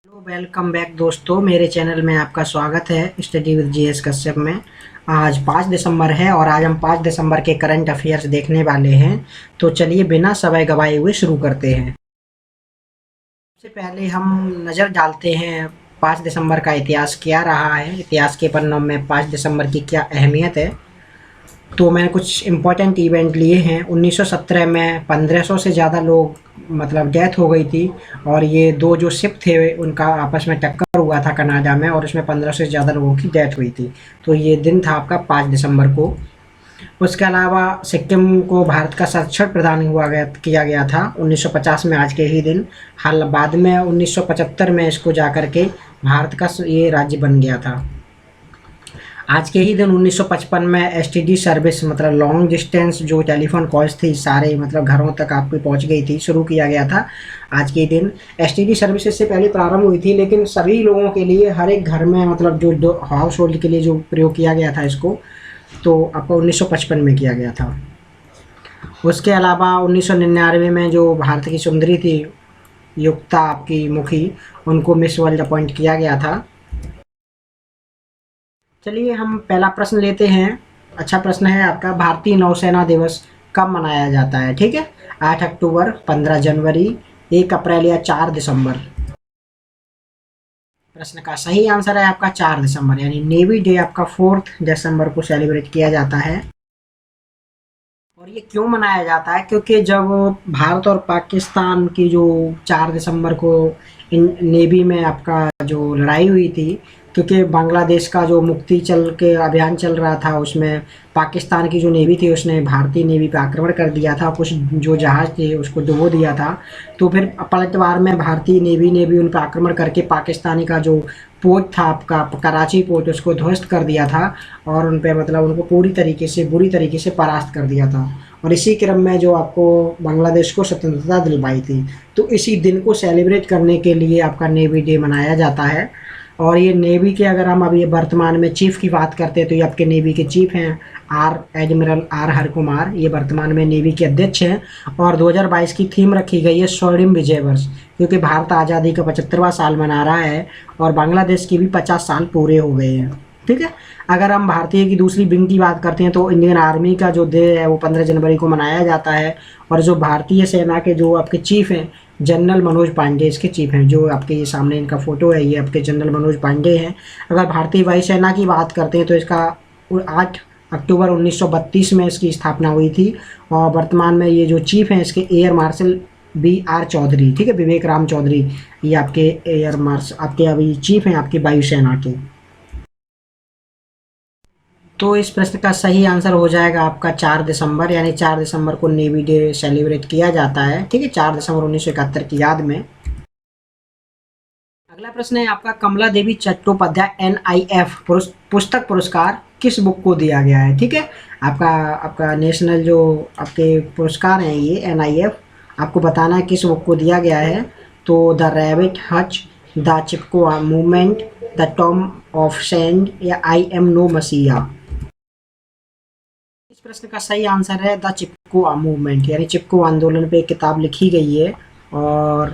Hello, welcome back दोस्तों। मेरे channel में आपका स्वागत है स्टडी विद जीएस कश्यप में। आज 5 दिसंबर है और आज हम 5 दिसंबर के करंट अफेयर्स देखने वाले हैं। तो चलिए बिना समय गवाए हुए शुरू करते हैं। सबसे पहले हम नज़र डालते हैं 5 दिसंबर का इतिहास क्या रहा है, इतिहास के पन्नों में 5 दिसंबर की क्या अहमियत है। तो मैंने कुछ इम्पोर्टेंट इवेंट लिए हैं। 1917 में 1500 से ज़्यादा लोग मतलब डेथ हो गई थी और ये दो जो शिप थे उनका आपस में टक्कर हुआ था कनाडा में और उसमें 1500 से ज़्यादा लोगों की डेथ हुई थी। तो ये दिन था आपका 5 दिसंबर को। उसके अलावा सिक्किम को भारत का संरक्षण प्रदान किया गया था 1950 में आज के ही दिन। हाल बाद में 1975 में इसको जाकर के भारत का ये राज्य बन गया था। आज के ही दिन 1955 में एसटीडी सर्विस मतलब लॉन्ग डिस्टेंस जो टेलीफोन कॉल्स थी सारे मतलब घरों तक आपकी पहुंच गई थी, शुरू किया गया था। आज के दिन एसटीडी सर्विस इससे पहले प्रारंभ हुई थी लेकिन सभी लोगों के लिए हर एक घर में मतलब जो हाउस होल्ड के लिए जो प्रयोग किया गया था इसको, तो आपका 1955 में किया गया था। उसके अलावा 1999 में जो भारत की सुंदरी थी युक्ता आपकी मुखी, उनको मिस वर्ल्ड अपॉइंट किया गया था। चलिए हम पहला प्रश्न लेते हैं। अच्छा प्रश्न है आपका, भारतीय नौसेना दिवस कब मनाया जाता है? ठीक है, 8 अक्टूबर, 15 जनवरी, 1 अप्रैल या 4 दिसंबर। प्रश्न का सही आंसर है आपका 4 दिसंबर, यानी नेवी डे आपका 4 दिसंबर को सेलिब्रेट किया जाता है। और ये क्यों मनाया जाता है? क्योंकि जब भारत और पाकिस्तान की जो 4 दिसंबर को नेवी में आपका जो लड़ाई हुई थी, क्योंकि बांग्लादेश का जो मुक्ति चल के अभियान चल रहा था उसमें पाकिस्तान की जो नेवी थी उसने भारतीय नेवी पे आक्रमण कर दिया था, कुछ जो जहाज़ थे उसको डुबो दिया था। तो फिर पलटवार में भारतीय नेवी ने भी उन पर आक्रमण करके पाकिस्तानी का जो पोर्ट था आपका कराची पोर्ट उसको ध्वस्त कर दिया था और उन पर मतलब उनको पूरी तरीके से बुरी तरीके से परास्त कर दिया था। और इसी क्रम में जो आपको बांग्लादेश को स्वतंत्रता दिलवाई थी, तो इसी दिन को सेलिब्रेट करने के लिए आपका नेवी डे मनाया जाता है। और ये नेवी के अगर हम अभी वर्तमान में चीफ की बात करते हैं तो ये आपके नेवी के चीफ हैं एडमिरल आर हर कुमार, ये वर्तमान में नेवी के अध्यक्ष हैं। और 2022 की थीम रखी गई है स्वर्णिम विजय वर्ष, क्योंकि भारत आज़ादी का 75वां साल मना रहा है और बांग्लादेश के भी 50 साल पूरे हो गए हैं। ठीक है, अगर हम भारतीय की दूसरी विंग की बात करते हैं तो इंडियन आर्मी का जो डे है वो 15 जनवरी को मनाया जाता है। और जो भारतीय सेना के जो आपके चीफ हैं जनरल मनोज पांडे इसके चीफ हैं, जो आपके ये सामने इनका फोटो है, ये आपके जनरल मनोज पांडे हैं। अगर भारतीय वायुसेना की बात करते हैं तो इसका 8 अक्टूबर 1932 में इसकी स्थापना हुई थी और वर्तमान में ये जो चीफ हैं इसके एयर मार्शल BR चौधरी, ठीक है, विवेक राम चौधरी, ये आपके एयर मार्शल आपके अभी चीफ हैं आपके वायुसेना के। तो इस प्रश्न का सही आंसर हो जाएगा आपका 4 दिसंबर, यानी 4 दिसंबर को नेवी डे सेलिब्रेट किया जाता है। ठीक है, 4 दिसंबर 1971 की याद में। अगला प्रश्न है आपका, कमला देवी चट्टोपाध्याय NIF पुस्तक पुरस्कार किस बुक को दिया गया है? ठीक है, आपका आपका नेशनल जो आपके पुरस्कार हैं ये NIF, आपको बताना है किस बुक को दिया गया है। तो the rabbit Hutch, the Chipko movement, the Tom of sand या आई एम नो मसीहा। इस प्रश्न का सही आंसर है द चिपको मूवमेंट, यानी चिपको आंदोलन पे एक किताब लिखी गई है। और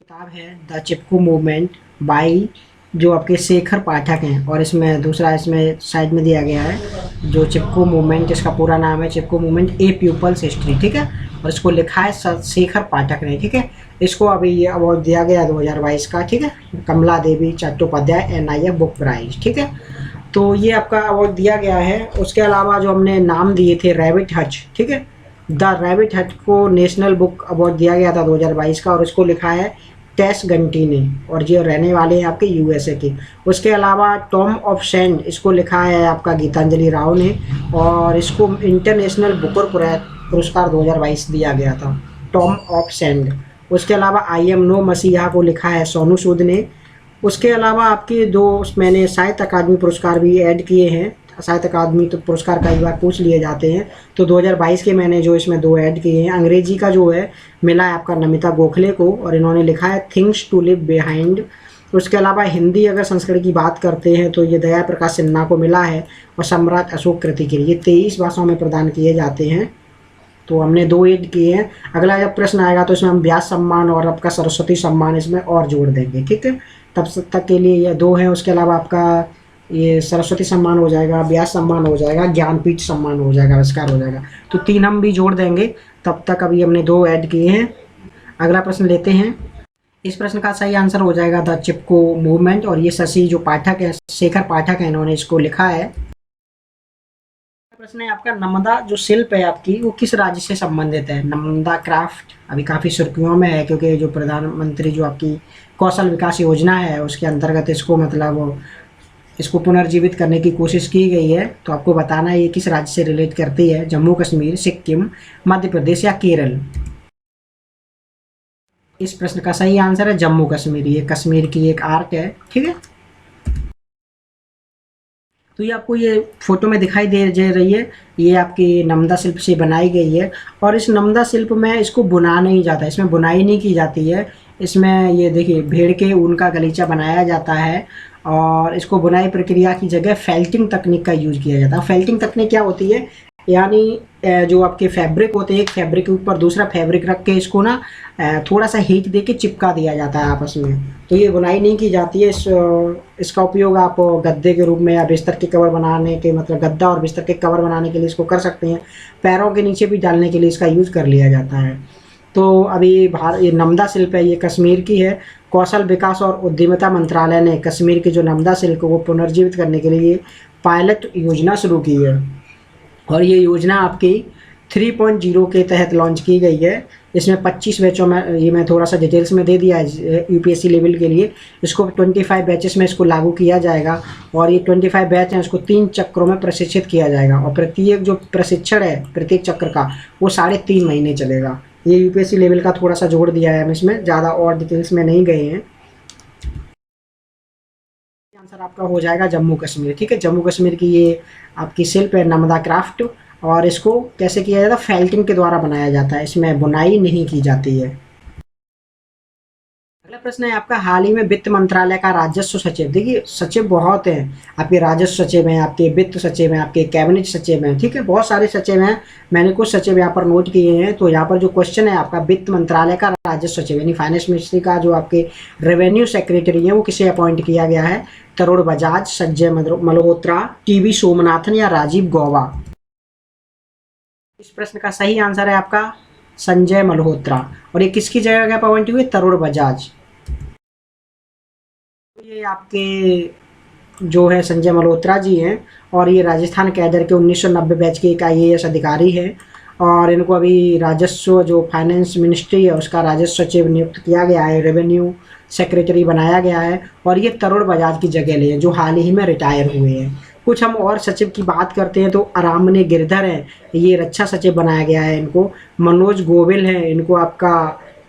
किताब है द चिपको मूवमेंट बाई जो आपके शेखर पाठक हैं। और इसमें दूसरा इसमें साइड में दिया गया है जो चिपको मूवमेंट, इसका पूरा नाम है चिपको मूवमेंट ए पीपल्स हिस्ट्री। ठीक है, और इसको लिखा है शेखर पाठक ने। ठीक है, इसको अभी ये अवार्ड दिया गया 2022 का। ठीक है, कमला देवी चट्टोपाध्याय NIF बुक प्राइज। ठीक है, तो ये आपका अवार्ड दिया गया है। उसके अलावा जो हमने नाम दिए थे रैबिट हच, ठीक है, द रैबिट हच को नेशनल बुक अवार्ड दिया गया था 2022 का और इसको लिखा है टेस गंटी ने, और ये रहने वाले हैं आपके USA के। उसके अलावा टॉम ऑफ सैंड इसको लिखा है आपका गीतांजलि राव ने और इसको इंटरनेशनल बुकर पुरस्कार 2022 दिया गया था, टॉम ऑफ सैंड। उसके अलावा आई एम नो मसीहा को लिखा है सोनू सूद ने। उसके अलावा आपके दो मैंने साहित्य अकादमी पुरस्कार भी ऐड किए हैं। साहित्य अकादमी तो पुरस्कार कई बार पूछ लिए जाते हैं, तो 2022 के मैंने जो इसमें 2 ऐड किए हैं। अंग्रेजी का जो है मिला है आपका नमिता गोखले को और इन्होंने लिखा है थिंग्स टू लिव बिहाइंड। उसके अलावा हिंदी अगर संस्करण की बात करते हैं तो ये दया प्रकाश सिन्हा को मिला है और सम्राट अशोक कृति के लिए 23 भाषाओं में प्रदान किए जाते हैं। तो हमने 2 ऐड किए हैं। अगला जब प्रश्न आएगा तो इसमें हम व्यास सम्मान और आपका सरस्वती सम्मान इसमें और जोड़ देंगे, ठीक है। तब तक के लिए ये 2 हैं। उसके अलावा आपका ये सरस्वती सम्मान हो जाएगा, व्यास सम्मान हो जाएगा, ज्ञानपीठ सम्मान हो जाएगा, आविष्कार हो जाएगा। तो 3 हम भी जोड़ देंगे। तब तक अभी हमने 2 ऐड किए हैं। अगला प्रश्न लेते हैं। इस प्रश्न का सही आंसर हो जाएगा द चिपको मूवमेंट, और ये शशि जो पाठक है, शेखर पाठक है, इन्होंने इसको लिखा है। प्रश्न है आपका, नर्मदा जो शिल्प है आपकी वो किस राज्य से संबंधित है? नर्मदा क्राफ्ट अभी काफ़ी सुर्खियों में है, क्योंकि जो प्रधानमंत्री जो आपकी कौशल विकास योजना है उसके अंतर्गत इसको मतलब इसको पुनर्जीवित करने की कोशिश की गई है। तो आपको बताना है ये किस राज्य से रिलेट करती है। जम्मू कश्मीर, सिक्किम, मध्य प्रदेश या केरल? इस प्रश्न का सही आंसर है जम्मू कश्मीर। ये कश्मीर की एक आर्ट है, ठीक है। तो ये आपको ये फोटो में दिखाई दे रही है, ये आपकी नर्मदा शिल्प से बनाई गई है। और इस नर्मदा शिल्प में इसको बुना नहीं जाता, इसमें बुनाई नहीं की जाती है। इसमें ये देखिए भेड़ के ऊन का गलीचा बनाया जाता है, और इसको बुनाई प्रक्रिया की जगह फेल्टिंग तकनीक का यूज किया जाता है। फेल्टिंग तकनीक क्या होती है, यानी जो आपके फैब्रिक होते हैं, एक फैब्रिक के ऊपर दूसरा फैब्रिक रख के इसको ना थोड़ा सा हीट दे के चिपका दिया जाता है आपस में। तो ये बुनाई नहीं की जाती है। इसका उपयोग आप गद्दे के रूप में या बिस्तर के कवर बनाने के, मतलब गद्दा और बिस्तर के कवर बनाने के लिए इसको कर सकते हैं। पैरों के नीचे भी डालने के लिए इसका यूज़ कर लिया जाता है। तो अभी ये नर्मदा शिल्प है, ये कश्मीर की है। कौशल विकास और उद्यमिता मंत्रालय ने कश्मीर की जो नर्मदा शिल्प को पुनर्जीवित करने के लिए पायलट योजना शुरू की है, और ये योजना आपकी 3.0 के तहत लॉन्च की गई है। इसमें 25 बैचों में, ये मैं थोड़ा सा डिटेल्स में दे दिया है यूपीएससी लेवल के लिए। इसको 25 बैचेस में इसको लागू किया जाएगा, और ये 25 बैच हैं उसको 3 चक्रों में प्रशिक्षित किया जाएगा, और प्रत्येक जो प्रशिक्षण है प्रत्येक चक्र का वो 3.5 महीने चलेगा। ये यूपीएससी लेवल का थोड़ा सा जोड़ दिया है हम इसमें, ज़्यादा और डिटेल्स में नहीं गए हैं। आंसर आपका हो जाएगा जम्मू कश्मीर, ठीक है। जम्मू कश्मीर की ये आपकी शिल्प है नर्मदा क्राफ्ट, और इसको कैसे किया जाता है, फेल्टिंग के द्वारा बनाया जाता है, इसमें बुनाई नहीं की जाती है। अगला प्रश्न है आपका, हाल ही में वित्त मंत्रालय का राजस्व सचिव, देखिए सचिव बहुत हैं, आपके राजस्व सचिव हैं, आपके वित्त सचिव हैं, आपके कैबिनेट सचिव हैं, ठीक है, बहुत सारे सचिव हैं। मैंने कुछ सचिव यहाँ पर नोट किए हैं। तो यहाँ पर जो क्वेश्चन है आपका, वित्त मंत्रालय का राजस्व सचिव यानी फाइनेंस मिनिस्ट्री का जो आपके रेवेन्यू सेक्रेटरी है वो किसे अपॉइंट किया गया है? तरुण बजाज, संजय मल्होत्रा, टीवी सोमनाथन या राजीव गौबा? इस प्रश्न का सही आंसर है आपका संजय मल्होत्रा। और ये किसकी जगह पर अपॉइंट हुए? तरुण बजाज। ये आपके जो है संजय मल्होत्रा जी हैं, और ये राजस्थान कैडर के 1990 बैच के एक IAS अधिकारी हैं, और इनको अभी राजस्व जो फाइनेंस मिनिस्ट्री है उसका राजस्व सचिव नियुक्त किया गया है, रेवेन्यू सेक्रेटरी बनाया गया है, और ये तरुण बजाज की जगह ले हैं जो हाल ही में रिटायर हुए हैं। कुछ हम और सचिव की बात करते हैं तो अरामने गिरधर हैं, ये रक्षा सचिव बनाया गया है इनको। मनोज गोविल हैं, इनको आपका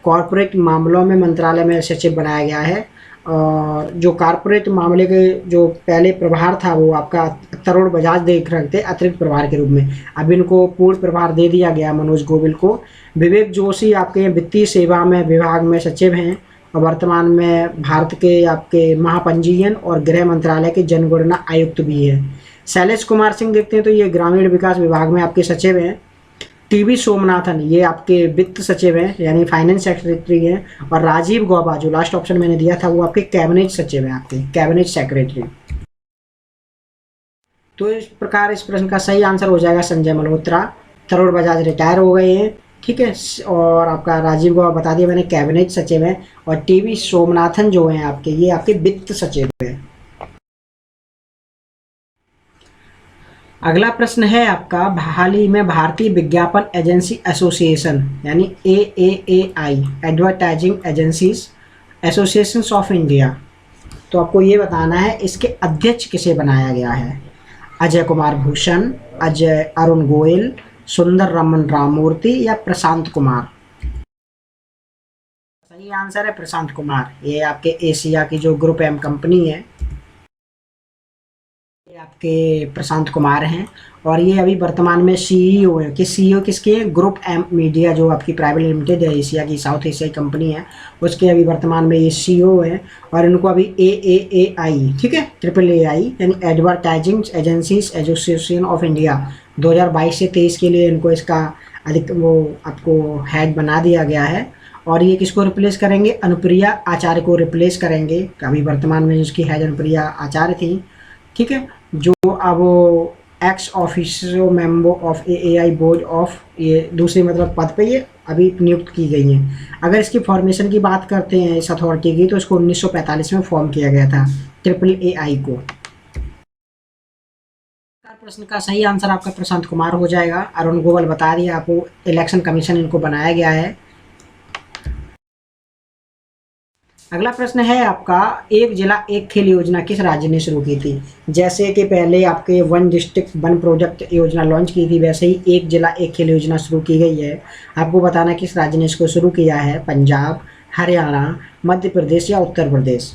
कॉरपोरेट मामलों में मंत्रालय में सचिव बनाया गया है, और जो कॉरपोरेट मामले के जो पहले प्रभार था वो आपका तरुण बजाज देख रहे थे अतिरिक्त प्रभार के रूप में, अब इनको पूर्ण प्रभार दे दिया गया मनोज गोविल को। विवेक जोशी आपके वित्तीय सेवा में विभाग में सचिव हैं, और वर्तमान में भारत के आपके महापंजीयन और गृह मंत्रालय के जनगणना आयुक्त भी हैं। शैलेश कुमार सिंह देखते हैं तो ये ग्रामीण विकास विभाग में आपके सचिव हैं। टीवी सोमनाथन ये आपके वित्त सचिव हैं यानी फाइनेंस सेक्रेटरी हैं, और राजीव गौबा जो लास्ट ऑप्शन मैंने दिया था वो आपके कैबिनेट सचिव हैं, आपके कैबिनेट सेक्रेटरी। तो इस प्रकार इस प्रश्न का सही आंसर हो जाएगा संजय मल्होत्रा। तरुण बजाज रिटायर हो गए हैं, ठीक है, और आपका राजीव गौबा बता दिया मैंने कैबिनेट सचिव हैं, और टीवी सोमनाथन जो हैं आपके ये आपके वित्त सचिव हैं। अगला प्रश्न है आपका, हाल ही में भारतीय विज्ञापन एजेंसी एसोसिएशन यानी AAAI advertising agencies association of India, तो आपको ये बताना है इसके अध्यक्ष किसे बनाया गया है? अजय कुमार भूषण, अजय अरुण गोयल, सुंदर रमन राममूर्ति या प्रशांत कुमार? सही आंसर है प्रशांत कुमार। ये आपके एशिया की जो ग्रुप M कंपनी है आपके प्रशांत कुमार हैं, और ये अभी वर्तमान में CEO हैं। CEO किसके हैं? ग्रुप M मीडिया जो आपकी प्राइवेट लिमिटेड है, एशिया की साउथ एशियाई कंपनी है, उसके अभी वर्तमान में ये CEO हैं, और इनको अभी AAAI, ठीक है, AAAI यानी advertising agencies association of India 2022 से 23 के लिए इनको इसका अधिक वो आपको हेड बना दिया गया है। और ये किसको रिप्लेस करेंगे, अनुप्रिया आचार्य को रिप्लेस करेंगे। अभी वर्तमान में उसकी हेड अनुप्रिया आचार्य थी, ठीक है, जो अब ex officio member of AI board of, ये दूसरे मतलब पद पे ये अभी नियुक्त की गई हैं। अगर इसकी फॉर्मेशन की बात करते हैं इस अथॉरिटी की, तो इसको 1945 में फॉर्म किया गया था, ट्रिपल एआई को। प्रश्न का सही आंसर आपका प्रशांत कुमार हो जाएगा। अरुण गोयल बता दिया आपको, इलेक्शन कमीशन इनको बनाया गया है। अगला प्रश्न है आपका, एक जिला एक खेल योजना किस राज्य ने शुरू की थी? जैसे कि पहले आपके वन डिस्ट्रिक्ट वन प्रोजेक्ट योजना लॉन्च की थी, वैसे ही एक जिला एक खेल योजना शुरू की गई है। आपको बताना किस राज्य ने इसको शुरू किया है, पंजाब, हरियाणा, मध्य प्रदेश या उत्तर प्रदेश।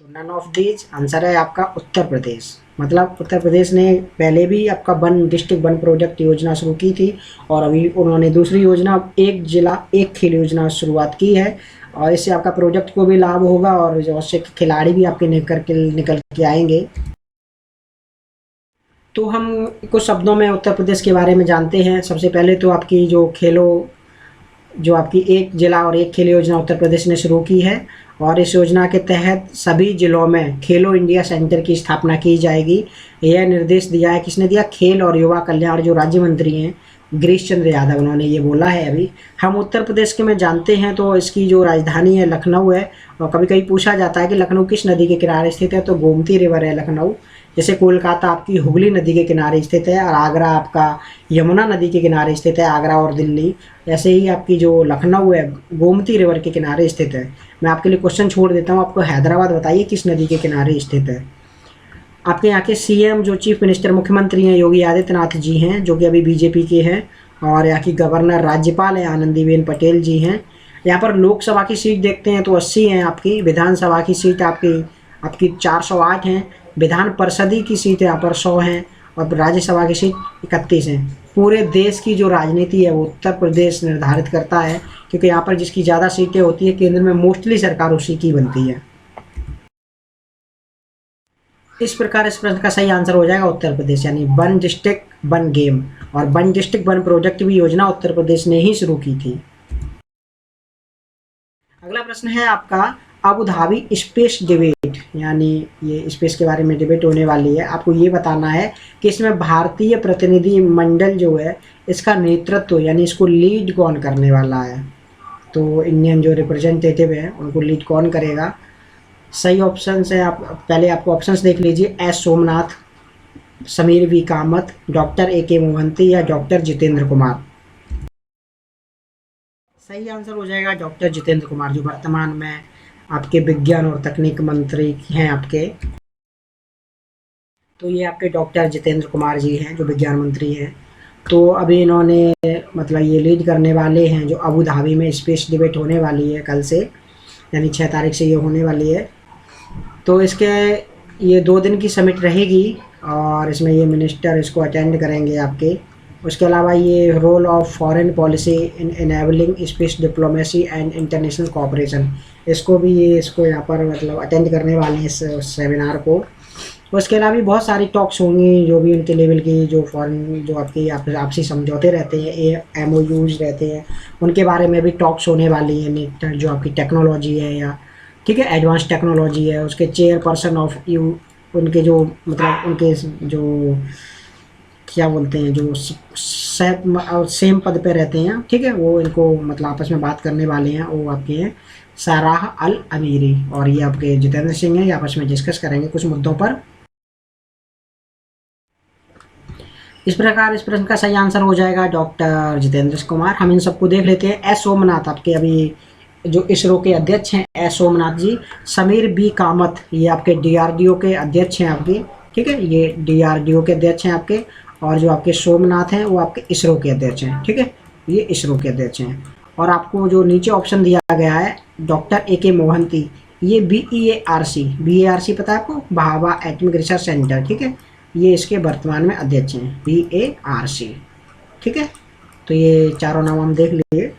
तो नन ऑफ दीज, आंसर है आपका उत्तर प्रदेश। मतलब उत्तर प्रदेश ने पहले भी आपका वन डिस्ट्रिक्ट वन प्रोजेक्ट योजना शुरू की थी, और अभी उन्होंने दूसरी योजना एक जिला एक खेल योजना शुरुआत की है। और इससे आपका प्रोजेक्ट को भी लाभ होगा, और जो उससे खिलाड़ी भी आपके निकल के आएंगे। तो हम कुछ शब्दों में उत्तर प्रदेश के बारे में जानते हैं। सबसे पहले तो आपकी जो आपकी एक जिला और एक खेल योजना उत्तर प्रदेश ने शुरू की है, और इस योजना के तहत सभी जिलों में खेलो इंडिया सेंटर की स्थापना की जाएगी। यह निर्देश दिया है, किसने दिया, खेल और युवा कल्याण जो राज्य मंत्री हैं गिरीश चंद्र यादव, उन्होंने ये बोला है। अभी हम उत्तर प्रदेश के में जानते हैं, तो इसकी जो राजधानी है लखनऊ है। और कभी कभी पूछा जाता है कि लखनऊ किस नदी के किनारे स्थित है, तो गोमती रिवर है लखनऊ। जैसे कोलकाता आपकी हुगली नदी के किनारे स्थित है, और आगरा आपका यमुना नदी के किनारे स्थित है, आगरा और दिल्ली। ऐसे ही आपकी जो लखनऊ है गोमती रिवर के किनारे स्थित है। मैं आपके लिए क्वेश्चन छोड़ देता हूँ, आपको हैदराबाद बताइए किस नदी के किनारे स्थित है। आपके यहाँ के सीएम जो चीफ मिनिस्टर मुख्यमंत्री हैं योगी आदित्यनाथ जी हैं, जो कि अभी बीजेपी के हैं। और यहाँ की गवर्नर राज्यपाल है आनंदीबेन पटेल जी हैं। यहाँ पर लोकसभा की सीट देखते हैं तो 80 हैं आपकी, विधानसभा की सीट आपकी 408 हैं, विधान परिषद की सीट यहाँ पर 100 हैं, और राज्यसभा की सीट 31 हैं। पूरे देश की जो राजनीति है वो उत्तर प्रदेश निर्धारित करता है, क्योंकि यहाँ पर जिसकी ज़्यादा सीटें होती है केंद्र में मोस्टली सरकार उसी की बनती है। इस प्रकार इस प्रश्न का सही आंसर हो जाएगा उत्तर प्रदेश, यानी वन डिस्ट्रिक्ट वन गेम। और वन डिस्ट्रिक्ट वन प्रोजेक्ट भी योजना उत्तर प्रदेश ने ही शुरू की थी। अगला प्रश्न है आपका, अबू धाबी स्पेस डिबेट, यानी ये स्पेस के बारे में डिबेट होने वाली है। आपको ये बताना है कि इसमें भारतीय प्रतिनिधि मंडल जो है इसका नेतृत्व यानी इसको लीड कौन करने वाला है। तो इंडियन जो रिप्रेजेंटेटिव है उनको लीड कौन करेगा। सही ऑप्शन है, आप पहले आपको ऑप्शंस देख लीजिए, S Somnath, Sameer V Kamath, doctor AK Mohanty या डॉक्टर जितेंद्र कुमार। सही आंसर हो जाएगा डॉक्टर जितेंद्र कुमार, जो वर्तमान में आपके विज्ञान और तकनीक मंत्री हैं आपके। तो ये आपके डॉक्टर जितेंद्र कुमार जी हैं जो विज्ञान मंत्री हैं। तो अभी इन्होंने मतलब ये लीड करने वाले हैं जो अबू धाबी में स्पेस डिबेट होने वाली है कल से, यानी 6 तारीख से ये होने वाली है। तो इसके ये 2 दिन की समिट रहेगी, और इसमें ये मिनिस्टर इसको अटेंड करेंगे आपके। उसके अलावा ये role of foreign policy in enabling space diplomacy and international cooperation, इसको यहाँ पर मतलब अटेंड करने वाले हैं इस सेमिनार को। उसके अलावा भी बहुत सारी टॉक्स होंगी जो भी उनके लेवल की, जो फॉरेन जो आपसी समझौते रहते हैं, MOUs रहते हैं, उनके बारे में भी टॉक्स होने वाली हैं। जो आपकी टेक्नोलॉजी है या ठीक है एडवांस टेक्नोलॉजी है, उसके चेयरपर्सन ऑफ उनके जो मतलब उनके जो क्या बोलते हैं जो सेम पद पे रहते हैं, ठीक है, वो इनको मतलब आपस में बात करने वाले हैं। वो आपके हैं साराह अल अमीरी, और ये आपके जितेंद्र सिंह हैं, ये आपस में डिस्कस करेंगे कुछ मुद्दों पर। इस प्रकार इस प्रश्न का सही आंसर हो जाएगा डॉक्टर जितेंद्र कुमार। हम इन सबको देख लेते हैं। एस सोमनाथ आपके अभी जो इसरो के अध्यक्ष हैं एस सोमनाथ जी। समीर बी कामत ये आपके DRDO के अध्यक्ष हैं आपके, ठीक है, ये DRDO के अध्यक्ष हैं आपके। और जो आपके सोमनाथ हैं वो आपके इसरो के अध्यक्ष हैं, ठीक है, ये इसरो के अध्यक्ष हैं। और आपको जो नीचे ऑप्शन दिया गया है डॉक्टर AK मोहंती, ये BARC पता है आपको, भाभा एटमिक रिसर्च सेंटर, ठीक है, ये इसके वर्तमान में अध्यक्ष हैं BARC, ठीक है। तो ये चारों नाम हम देख लिए।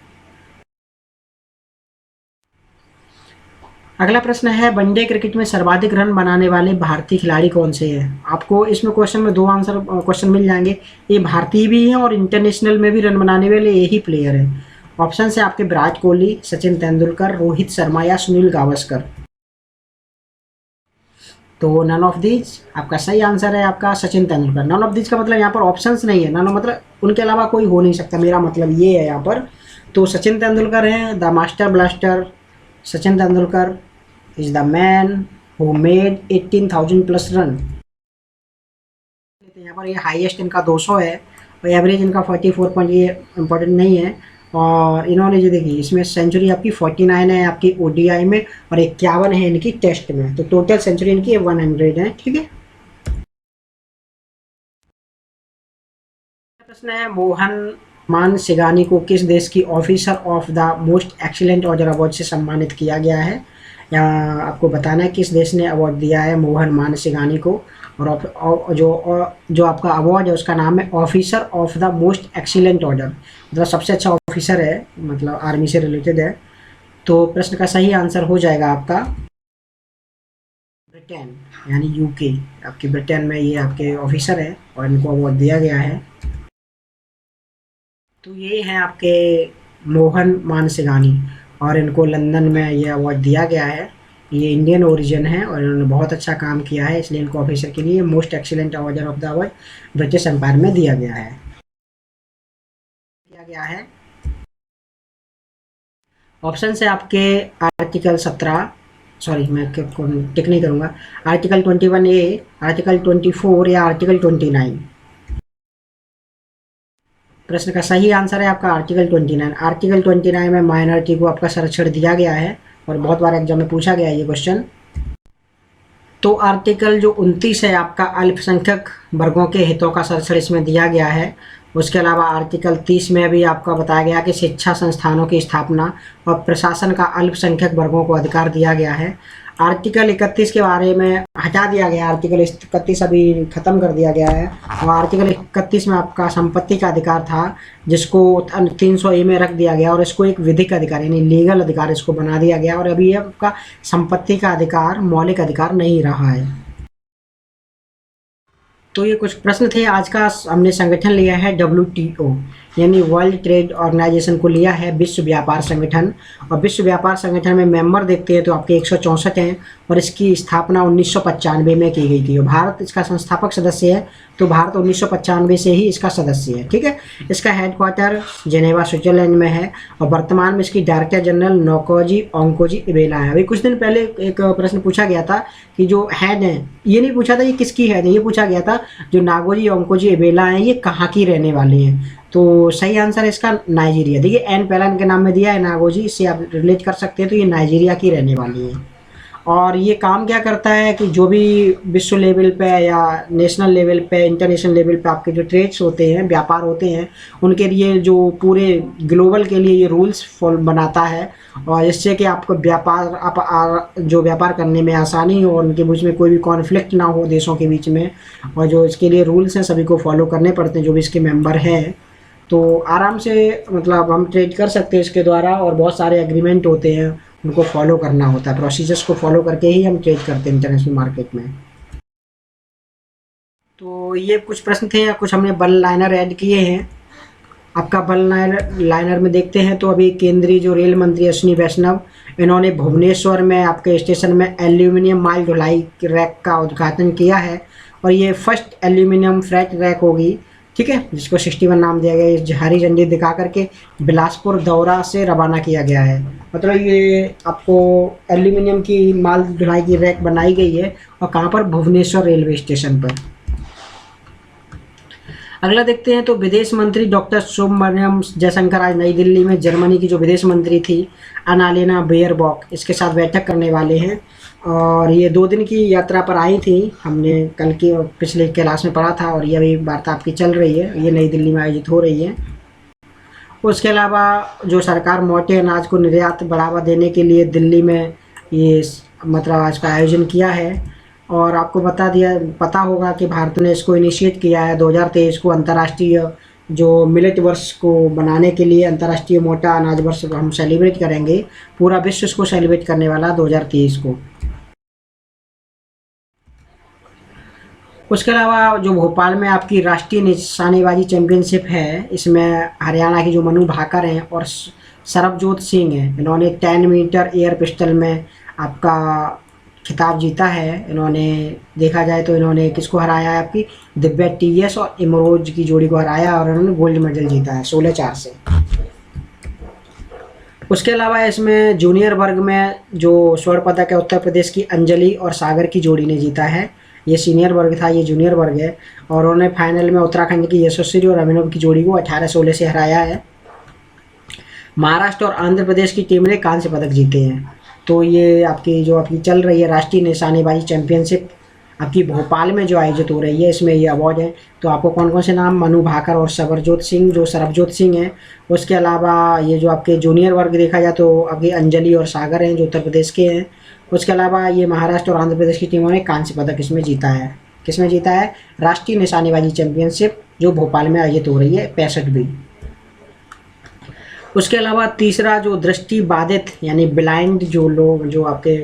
अगला प्रश्न है वनडे क्रिकेट में सर्वाधिक रन बनाने वाले भारतीय खिलाड़ी कौन से हैं? आपको इसमें क्वेश्चन में दो आंसर क्वेश्चन मिल जाएंगे। ये भारतीय भी हैं और इंटरनेशनल में भी रन बनाने वाले यही प्लेयर हैं। ऑप्शन है आपके विराट कोहली, सचिन तेंदुलकर, रोहित शर्मा या सुनील गावस्कर। तो नन ऑफ दीज आपका सही आंसर है आपका Sachin Tendulkar. None of these का मतलब यहाँ पर ऑप्शंस नहीं है, नन मतलब उनके अलावा कोई हो नहीं सकता, मेरा मतलब ये है यहाँ पर। तो सचिन तेंदुलकर हैं the master blaster. Sachin Tendulkar is the man who made 18,000 plus run. यहाँ पर ये हाईएस्ट इनका 200 है और एवरेज इनका 44 पॉइंट, ये इम्पोर्टेंट नहीं है। और इन्होंने जो देखी इसमें सेंचुरी आपकी 49 है आपकी ओडीआई में और 51 है इनकी टेस्ट में, तो टोटल सेंचुरी इनकी 100 है। ठीक है। प्रश्न है मोहन मान सिगानी को किस देश की officer of the most excellent order award से सम्मानित किया गया है? यहाँ आपको बताना है किस देश ने अवार्ड दिया है मोहन मान सिगानी को। और जो आपका अवार्ड है उसका नाम है officer of the most excellent order, मतलब सबसे अच्छा ऑफिसर है, मतलब आर्मी से रिलेटेड है। तो प्रश्न का सही आंसर हो जाएगा आपका ब्रिटेन यानी यूके। आपकी ब्रिटेन में ये आपके ऑफिसर है और इनको अवार्ड दिया गया है। तो ये हैं आपके मोहन मान सिगानी और इनको लंदन में ये अवार्ड दिया गया है। ये इंडियन ओरिजिन है और इन्होंने बहुत अच्छा काम किया है, इसलिए इनको ऑफिसर के लिए most excellent order of the award British empire में दिया गया है। ऑप्शन है आपके आर्टिकल 17, सॉरी मैं टिक नहीं करूँगा, आर्टिकल 21A, आर्टिकल 24 या आर्टिकल 29। प्रश्न का सही आंसर है आपका आर्टिकल 29। आर्टिकल 29 में माइनॉरिटी को आपका संरक्षण दिया गया है और बहुत बार एग्जाम में पूछा गया है ये क्वेश्चन। तो आर्टिकल जो 29 है आपका अल्पसंख्यक वर्गों के हितों का संरक्षण इसमें दिया गया है। उसके अलावा आर्टिकल 30 में भी आपका बताया गया कि शिक्षा संस्थानों की स्थापना और प्रशासन का अल्पसंख्यक वर्गों को अधिकार दिया गया है। आर्टिकल 31 के बारे में हटा दिया गया, आर्टिकल 31 अभी ख़त्म कर दिया गया है। और आर्टिकल 31 में आपका संपत्ति का अधिकार था जिसको 300A में रख दिया गया और इसको एक विधिक अधिकार यानी लीगल अधिकार इसको बना दिया गया और अभी ये आपका संपत्ति का अधिकार मौलिक अधिकार नहीं रहा है। तो ये कुछ प्रश्न थे आज का। हमने संगठन लिया है WTO यानी वर्ल्ड ट्रेड ऑर्गेनाइजेशन को लिया है, विश्व व्यापार संगठन। और विश्व व्यापार संगठन में मेंबर देखते हैं तो आपके 164 हैं और इसकी स्थापना 1995 में की गई थी और भारत इसका संस्थापक सदस्य है। तो भारत 1995 से ही इसका सदस्य है। ठीक है। इसका हेडक्वार्टर जेनेवा स्विट्जरलैंड में है और वर्तमान में इसकी डायरेक्टर जनरल नोकोजी ओंकोजी इबेला है। अभी कुछ दिन पहले एक प्रश्न पूछा गया था कि जो हेड है, ये नहीं पूछा था ये किसकी हेड है, ये पूछा गया था जो नागोजी ओंकोजी इबेला हैं ये कहाँ की रहने वाले हैं। तो सही आंसर है इसका नाइजीरिया। देखिए एन पहला इनके नाम में दिया है नागोजी, इससे आप रिलेट कर सकते हैं। तो ये नाइजीरिया की रहने वाली है और ये काम क्या करता है कि जो भी विश्व लेवल पे या नेशनल लेवल पे इंटरनेशनल लेवल पे आपके जो ट्रेड्स होते हैं, व्यापार होते हैं, उनके लिए जो पूरे ग्लोबल के लिए ये रूल्स बनाता है और इससे कि आपको व्यापार जो व्यापार करने में आसानी हो और उनके बीच में कोई भी कॉन्फ्लिक्ट ना हो देशों के बीच में। और जो इसके लिए रूल्स हैं सभी को फॉलो करने पड़ते हैं जो भी इसके मेंबर हैं। तो आराम से मतलब हम ट्रेड कर सकते हैं इसके द्वारा और बहुत सारे एग्रीमेंट होते हैं उनको फॉलो करना होता है, प्रोसीजर्स को फॉलो करके ही हम ट्रेड करते हैं इंटरनेशनल मार्केट में। तो ये कुछ प्रश्न थे या कुछ हमने बल लाइनर ऐड किए हैं। आपका बल लाइनर में देखते हैं तो अभी केंद्रीय जो रेल मंत्री अश्विनी वैष्णव, इन्होंने भुवनेश्वर में आपके स्टेशन में एल्यूमिनियम माल ढुलाई रैक का उद्घाटन किया है और ये फर्स्ट एल्यूमिनियम फ्रेट रैक होगी। ठीक है, जिसको 61 नाम दिया गया है। इस हरी झंडी दिखा करके बिलासपुर दौरा से रवाना किया गया है। मतलब ये आपको एल्यूमिनियम की माल ढुलाई की रैक बनाई गई है और कहाँ पर, भुवनेश्वर रेलवे स्टेशन पर। अगला देखते हैं तो विदेश मंत्री डॉक्टर सुब्रमण्यम जयशंकर आज नई दिल्ली में जर्मनी की जो विदेश मंत्री थी अनालेना बेयरबॉक इसके साथ बैठक करने वाले हैं और ये 2 दिन की यात्रा पर आई थी। हमने कल की पिछले क्लास में पढ़ा था और ये अभी वार्ता आपकी चल रही है, ये नई दिल्ली में आयोजित हो रही है। उसके अलावा जो सरकार मोटे अनाज को निर्यात बढ़ावा देने के लिए दिल्ली में ये मतलब आज का आयोजन किया है और आपको पता होगा कि भारत ने इसको इनिशिएट किया है 2023 को अंतर्राष्ट्रीय जो मिलेट वर्ष को बनाने के लिए अंतर्राष्ट्रीय मोटा अनाज वर्ष हम सेलिब्रेट करेंगे, पूरा विश्व इसको सेलिब्रेट करने वाला 2023 को। उसके अलावा जो भोपाल में आपकी राष्ट्रीय निशानेबाजी चैंपियनशिप है, इसमें हरियाणा की जो मनु भाकर हैं और सरबजोत सिंह हैं, इन्होंने 10 मीटर एयर पिस्टल में आपका खिताब जीता है। इन्होंने देखा जाए तो इन्होंने किसको हराया है, आपकी दिव्या टीएस और इमरोज की जोड़ी को हराया और इन्होंने गोल्ड मेडल जीता है 16-4 से। उसके अलावा इसमें जूनियर वर्ग में जो स्वर्ण पदक है उत्तर प्रदेश की अंजलि और सागर की जोड़ी ने जीता है। ये सीनियर वर्ग था, ये जूनियर वर्ग है, और उन्होंने फाइनल में उत्तराखंड की यशस्वी और अभिनव की जोड़ी को 18-16 से हराया है। महाराष्ट्र और आंध्र प्रदेश की टीम ने कांस्य पदक जीते हैं। तो ये आपकी जो आपकी चल रही है राष्ट्रीय निशानेबाजी चैंपियनशिप आपकी भोपाल में जो आयोजित हो रही है, इसमें ये अवार्ड है। तो आपको कौन कौन से नाम, मनु भाकर और सरबजोत सिंह हैं। उसके अलावा ये जो आपके जूनियर वर्ग देखा जाए तो अभी अंजलि और सागर हैं जो उत्तर प्रदेश के हैं। उसके अलावा ये महाराष्ट्र और आंध्र प्रदेश की टीमों ने कांस्य पदक इसमें जीता है। किसमें जीता है? राष्ट्रीय निशानेबाजी चैंपियनशिप जो भोपाल में आयोजित हो रही है 65वीं। उसके अलावा तीसरा जो दृष्टि बाधित यानी ब्लाइंड जो लोग, जो आपके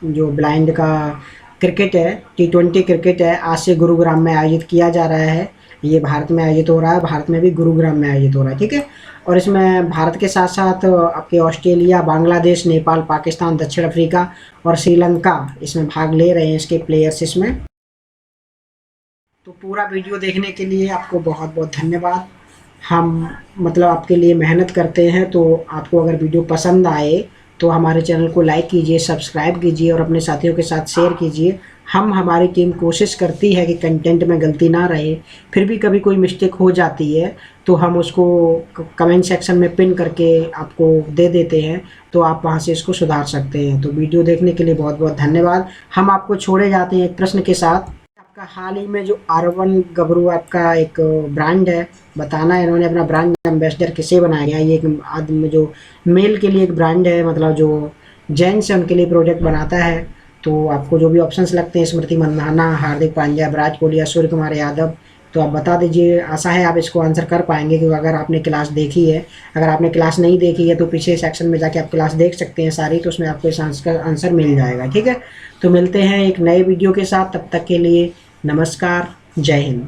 जो ब्लाइंड का क्रिकेट है, T20 क्रिकेट है, आज से गुरुग्राम में आयोजित किया जा रहा है। ये भारत में आयोजित हो रहा है, भारत में भी गुरुग्राम में आयोजित हो रहा है, ठीक है। और इसमें भारत के साथ साथ आपके ऑस्ट्रेलिया, बांग्लादेश, नेपाल, पाकिस्तान, दक्षिण अफ्रीका और श्रीलंका इसमें भाग ले रहे हैं, इसके प्लेयर्स इसमें। तो पूरा वीडियो देखने के लिए आपको बहुत बहुत धन्यवाद। हम मतलब आपके लिए मेहनत करते हैं, तो आपको अगर वीडियो पसंद आए तो हमारे चैनल को लाइक कीजिए, सब्सक्राइब कीजिए और अपने साथियों के साथ शेयर कीजिए। हमारी टीम कोशिश करती है कि कंटेंट में गलती ना रहे, फिर भी कभी कोई मिस्टेक हो जाती है तो हम उसको कमेंट सेक्शन में पिन करके आपको दे देते हैं, तो आप वहां से इसको सुधार सकते हैं। तो वीडियो देखने के लिए बहुत बहुत धन्यवाद। हम आपको छोड़े जाते हैं एक प्रश्न के साथ। आपका हाल ही में जो R1 गबरू आपका एक ब्रांड है, बताना है इन्होंने अपना ब्रांड एम्बेसडर किसे बनाया गया। ये एक आदमी जो मेल के लिए एक ब्रांड है, मतलब जो जेंट्स है उनके लिए प्रोडक्ट बनाता है। तो आपको जो भी ऑप्शंस लगते हैं, स्मृति मंधाना, हार्दिक पांड्या, विराट कोहली या सूर्य कुमार यादव, तो आप बता दीजिए। आशा है आप इसको आंसर कर पाएंगे, क्योंकि अगर आपने क्लास देखी है। अगर आपने क्लास नहीं देखी है तो पीछे सेक्शन में जाके आप क्लास देख सकते हैं सारी, तो उसमें आपको इस आंसर मिल जाएगा, ठीक है। तो मिलते हैं एक नए वीडियो के साथ, तब तक के लिए नमस्कार, जय हिंद।